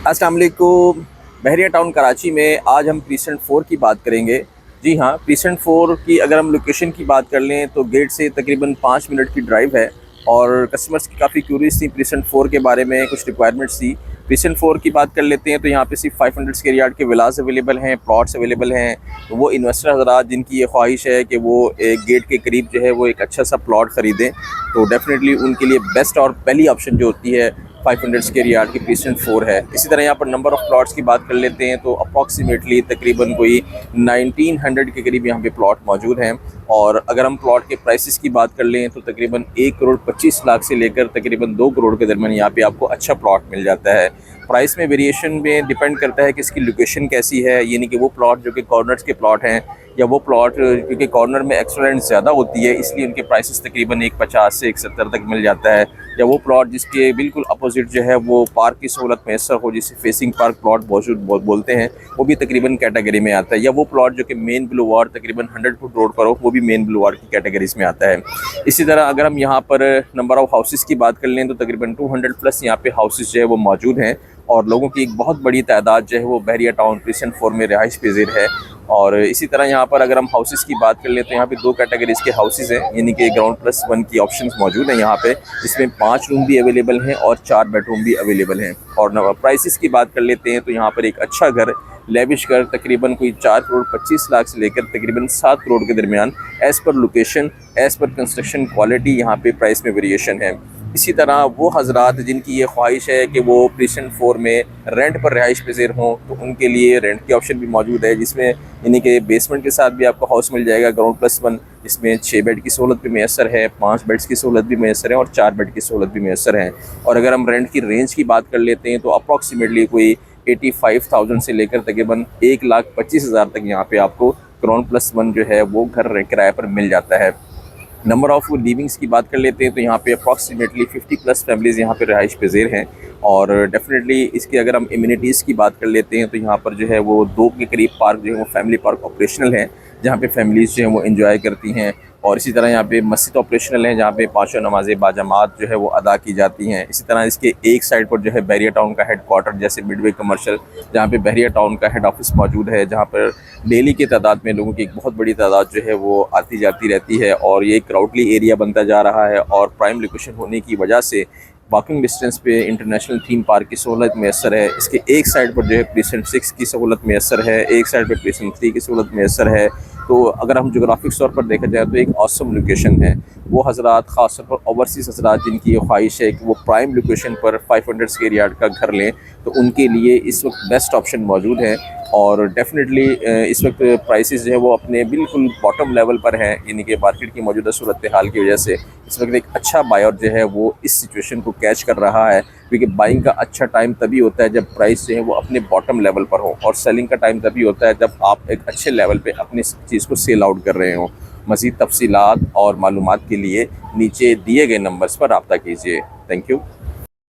अस्सलाम वालेकुम। बहरिया टाउन कराची में आज हम प्रीसेंट 4 की बात करेंगे। जी हाँ, प्रीसेंट 4 की अगर हम लोकेशन की बात कर लें तो गेट से तकरीबन 5 मिनट की ड्राइव है और कस्टमर्स की काफ़ी क्यूरीज थी प्रीसेंट 4 के बारे में, कुछ रिक्वायरमेंट्स थी। प्रीसेंट 4 की बात कर लेते हैं तो यहाँ पे सिर्फ 500 स्क्वायर यार्ड के विलास अवेलेबल हैं, प्लॉट्स अवेलेबल हैं। तो वो इन्वेस्टर हज़रात जिनकी ये ख्वाहिश है कि वो एक गेट के करीब जो है वो एक अच्छा सा प्लॉट ख़रीदें, तो डेफ़िनेटली उनके लिए बेस्ट और पहली ऑप्शन जो होती है 500 स्क्वायर यार्ड की प्रीसेंट 4 है। इसी तरह यहाँ पर नंबर ऑफ़ प्लॉट्स की बात कर लेते हैं तो अप्रॉक्सीमेटली तकरीबन कोई 1900 के करीब यहाँ पे प्लॉट मौजूद हैं। और अगर हम प्लॉट के प्राइसेस की बात कर लें तो तकरीबन 1 करोड़ 25 लाख से लेकर तकरीबन 2 करोड़ के दरमियान यहाँ पे आपको अच्छा प्लॉट मिल जाता है। प्राइस में वेरिएशन में डिपेंड करता है कि इसकी लोकेशन कैसी है, यानी कि वो प्लॉट जो कि कॉर्नर्स के प्लॉट हैं या वो प्लॉट क्योंकि कॉर्नर में एक्सलेंट ज़्यादा होती है इसलिए उनके प्राइसेस तकरीबन 150 से 170 तक मिल जाता है। या वो प्लॉट जिसके बिल्कुल अपोजिट जो है वो पार्क की सहूलत मैसर हो, जिसे फेसिंग पार्क प्लॉट बोलते हैं, वो भी तकरीबन कैटेगरी में आता है। या वो प्लॉट जो कि मेन बुलेवार्ड तकरीबन 100 फुट रोड पर हो, वो भी मेन बुलेवार्ड की कैटेगरीज में आता है। इसी तरह अगर हम यहाँ पर नंबर ऑफ़ हाउसेस की बात कर लें तो तकरीबन 200 प्लस यहाँ पे हाउसेस जो है वो मौजूद हैं और लोगों की एक बहुत बड़ी तादाद जो है वो बहरिया टाउन प्रीसेंट 4 में रिहाइश पज़ीर है। और इसी तरह यहाँ पर अगर हम हाउसेस की बात कर लें तो यहाँ पे 2 कैटेगरीज़ के हाउसेस हैं, यानी कि ग्राउंड प्लस 1 की ऑप्शंस मौजूद हैं यहाँ पे, जिसमें 5 रूम भी अवेलेबल हैं और 4 बेडरूम भी अवेलेबल हैं। और प्राइसेस की बात कर लेते हैं तो यहाँ पर एक अच्छा घर लेविश घर तकरीबन कोई 4 करोड़ 25 लाख से लेकर तकरीबन 7 करोड़ के दरमियान as per location, as per construction quality यहाँ पे प्राइस में वेरिएशन है। इसी तरह वो हज़रात जिनकी ये ख्वाहिश है कि वो प्रीसेंट 4 में रेंट पर रिहाइश पज़ीर हों तो उनके लिए रेंट की ऑप्शन भी मौजूद है, जिसमें यानी कि बेसमेंट के साथ भी आपको हाउस मिल जाएगा ग्राउंड प्लस 1, जिसमें 6 बेड की सहूलत भी मैसर है, 5 बेड्स की सहूलत भी मैसर है और 4 बेड की सहूलत भी मैसर है। और अगर हम रेंट की रेंज की बात कर लेते हैं तो अप्रॉक्सीमेटली कोई 85,000 से लेकर तकरीबन 1,25,000 तक यहाँ पे आपको ग्राउंड प्लस 1 जो है वो घर किराए पर मिल जाता है। नंबर ऑफ़ लिविंग्स की बात कर लेते हैं तो यहाँ पे अप्रॉक्सीमेटली 50 प्लस फैमिलीज़ यहाँ पे रिहाइश पज़ीर हैं। और डेफिनेटली इसके अगर हम इम्यूनिटीज़ की बात कर लेते हैं तो यहाँ पर जो है वो 2 के करीब पार्क जो है वो फैमिली पार्क ऑपरेशनल हैं, जहाँ पे फैमिलीज़ जो हैं वो एंजॉय करती हैं। और इसी तरह यहाँ पे मस्जिद ऑपरेशनल है, जहाँ पे 5 नमाज़ें बाजमात जो है वो अदा की जाती हैं। इसी तरह इसके एक साइड पर जो है बहरिया टाउन का हेड क्वार्टर जैसे मिडवे कमर्शियल, जहाँ पे बहरिया टाउन का हेड ऑफिस मौजूद है, जहाँ पर डेली की तादाद में लोगों की एक बहुत बड़ी तादाद जो है वो आती जाती रहती है। और ये क्राउडली एरिया बनता जा रहा है और प्राइम लोकेशन होने की वजह से वॉकिंग डिस्टेंस पे इंटरनेशनल थीम पार्क की सहूलत मैसर है। इसके एक साइड पर जो है प्रीसेंट 6 की सहूलत मैसर है, एक साइड पर प्रीसेंट 3 की सहूलत मैसर है। तो अगर हम जोग्राफिक तौर पर देखा जाए तो एक ऑसम लोकेशन है। वो हज़रात ख़ास तौर पर ओवरसीज़ हज़रात जिनकी ये ख्वाहिश है कि वो प्राइम लोकेशन पर 500 स्क्वायर यार्ड का घर लें, तो उनके लिए इस वक्त बेस्ट ऑप्शन मौजूद है। और डेफिनेटली इस वक्त प्राइसेस जो है वो अपने बिल्कुल बॉटम लेवल पर हैं, यानी कि मार्केट की मौजूदा सूरत हाल की वजह से इस वक्त एक अच्छा बायर जो है वो इस सिचुएशन को कैच कर रहा है, क्योंकि बाइंग का अच्छा टाइम तभी होता है जब प्राइस जो है वो अपने बॉटम लेवल पर हो, और सेलिंग का टाइम तभी होता है जब आप एक अच्छे लेवल पे अपनी चीज़ को सेल आउट कर रहे हो। मज़ीद तफसीलात और मालूमात के लिए नीचे दिए गए नंबर्स पर रब्ता कीजिए। Thank you.